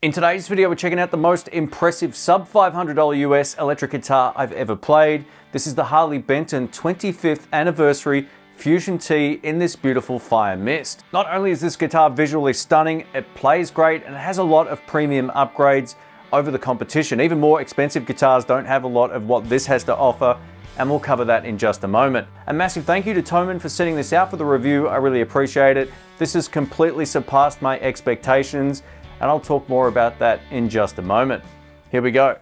In today's video, we're checking out the most impressive sub $500 US electric guitar I've ever played. This is the Harley Benton 25th anniversary Fusion T in this beautiful Firemist. Not only is this guitar visually stunning, it plays great and it has a lot of premium upgrades over the competition. Even more expensive guitars don't have a lot of what this has to offer, and we'll cover that in just a moment. A massive thank you to Toman for sending this out for the review. I really appreciate it. This has completely surpassed my expectations, and I'll talk more about that in just a moment. Here we go.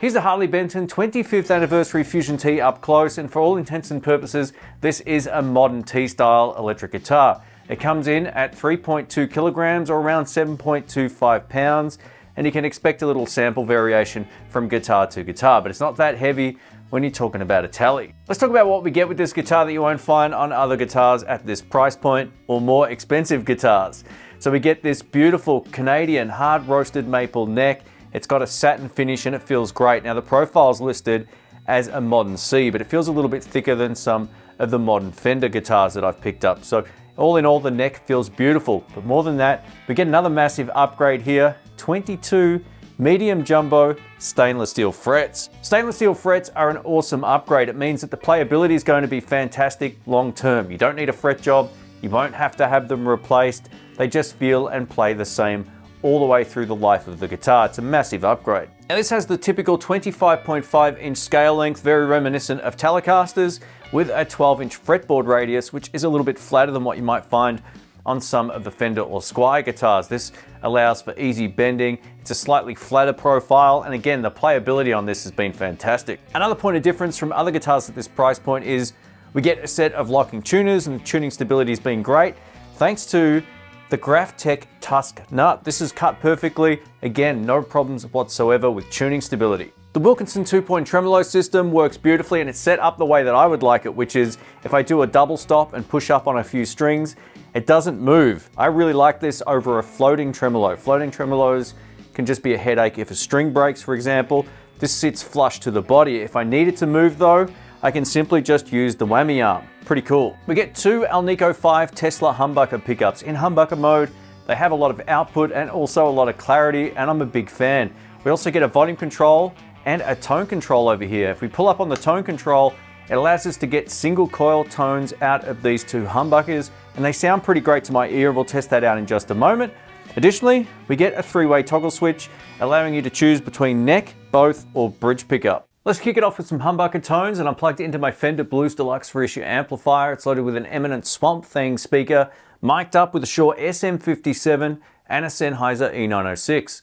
Here's the Harley Benton 25th anniversary Fusion T up close, and for all intents and purposes, this is a modern T-style electric guitar. It comes in at 3.2 kilograms or around 7.25 pounds, and you can expect a little sample variation from guitar to guitar, but it's not that heavy when you're talking about a tally. Let's talk about what we get with this guitar that you won't find on other guitars at this price point or more expensive guitars. So we get this beautiful Canadian hard roasted maple neck. It's got a satin finish and it feels great. Now the profile's listed as a modern C, but it feels a little bit thicker than some of the modern Fender guitars that I've picked up. So all in all, the neck feels beautiful. But more than that, we get another massive upgrade here, 22 medium jumbo stainless steel frets. Stainless steel frets are an awesome upgrade. It means that the playability is going to be fantastic long term. You don't need a fret job. You won't have to have them replaced. They just feel and play the same all the way through the life of the guitar. It's a massive upgrade. Now this has the typical 25.5 inch scale length, very reminiscent of Telecasters, with a 12-inch fretboard radius, which is a little bit flatter than what you might find on some of the Fender or Squier guitars. This allows for easy bending. It's a slightly flatter profile, and again, the playability on this has been fantastic. Another point of difference from other guitars at this price point is we get a set of locking tuners, and the tuning stability has been great thanks to the GraphTech Tusk nut. This is cut perfectly. Again, no problems whatsoever with tuning stability. The Wilkinson 2-point tremolo system works beautifully, and it's set up the way that I would like it, which is if I do a double stop and push up on a few strings, it doesn't move. I really like this over a floating tremolo. Floating tremolos can just be a headache if a string breaks, for example. This sits flush to the body. If I need it to move though, I can simply just use the whammy arm. Pretty cool. We get two Alnico 5 Tesla humbucker pickups. In humbucker mode, they have a lot of output and also a lot of clarity, and I'm a big fan. We also get a volume control and a tone control over here. If we pull up on the tone control, it allows us to get single coil tones out of these two humbuckers, and they sound pretty great to my ear. We'll test that out in just a moment. Additionally, we get a 3-way toggle switch, allowing you to choose between neck, both, or bridge pickup. Let's kick it off with some humbucker tones, and I'm plugged into my Fender Blues Deluxe reissue amplifier. It's loaded with an Eminent Swamp Thing speaker, mic'd up with a Shure SM57 and a Sennheiser E906.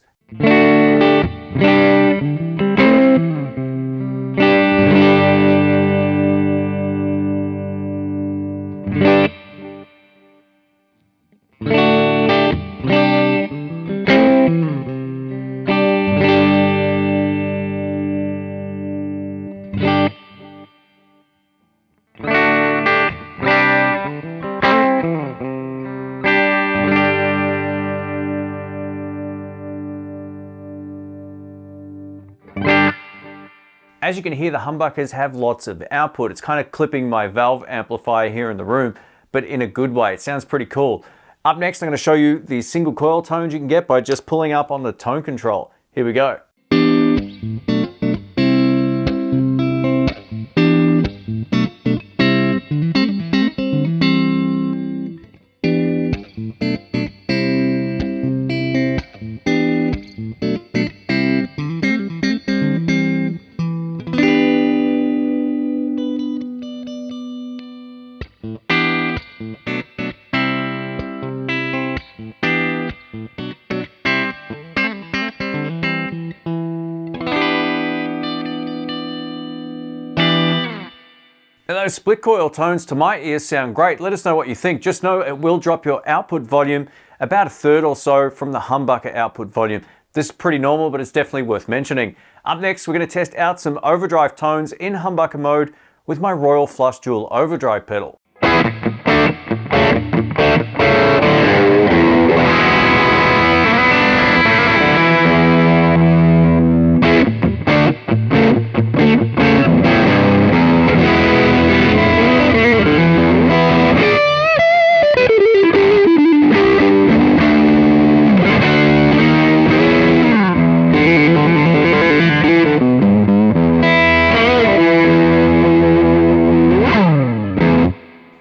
As you can hear, the humbuckers have lots of output. It's kind of clipping my valve amplifier here in the room, but in a good way. It sounds pretty cool. Up next, I'm going to show you the single coil tones you can get by just pulling up on the tone control. Here we go. those split coil tones to my ears sound great. Let us know what you think. Just know it will drop your output volume about a third or so from the humbucker output volume. This is pretty normal, but it's definitely worth mentioning. Up next, we're going to test out some overdrive tones in humbucker mode with my Royal Flush Dual overdrive pedal.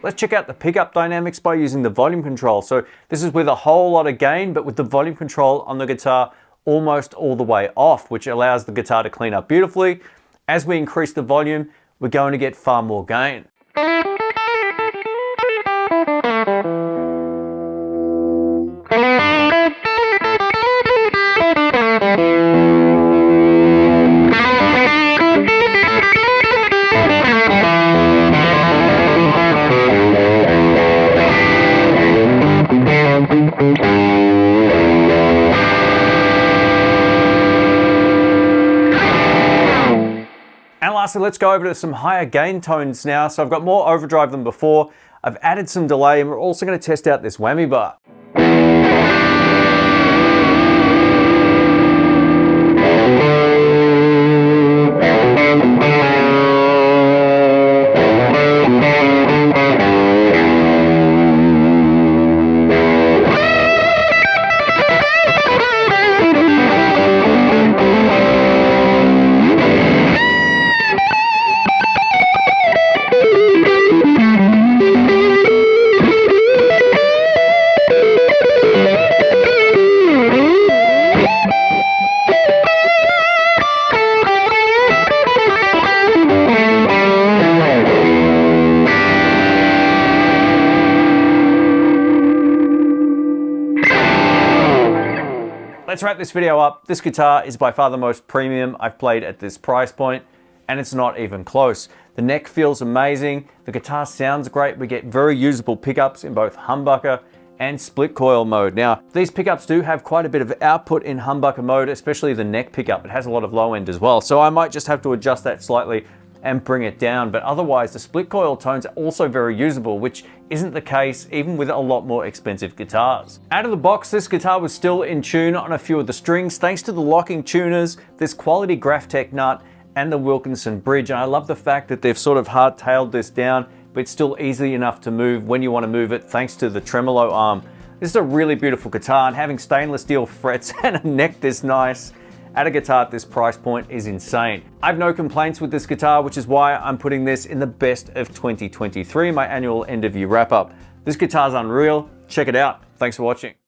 Let's check out the pickup dynamics by using the volume control. So this is with a whole lot of gain, but with the volume control on the guitar almost all the way off, which allows the guitar to clean up beautifully. As we increase the volume, we're going to get far more gain. And lastly, let's go over to some higher gain tones now. So I've got more overdrive than before. I've added some delay, and we're also going to test out this whammy bar. Let's wrap this video up. This guitar is by far the most premium I've played at this price point, and it's not even close. The neck feels amazing, the guitar sounds great, we get very usable pickups in both humbucker and split coil mode. Now, these pickups do have quite a bit of output in humbucker mode, especially the neck pickup. It has a lot of low end as well, so I might just have to adjust that slightly and bring it down, but otherwise the split coil tones are also very usable, which isn't the case even with a lot more expensive guitars. Out of the box, this guitar was still in tune on a few of the strings thanks to the locking tuners, this quality Graphtec nut, and the Wilkinson bridge. And I love the fact that they've sort of hard-tailed this down, but it's still easy enough to move when you want to move it thanks to the tremolo arm. This is a really beautiful guitar, and having stainless steel frets and a neck this nice at a guitar at this price point is insane. I have no complaints with this guitar, which is why I'm putting this in the best of 2023, my annual end of year wrap up. This guitar's unreal. Check it out. Thanks for watching.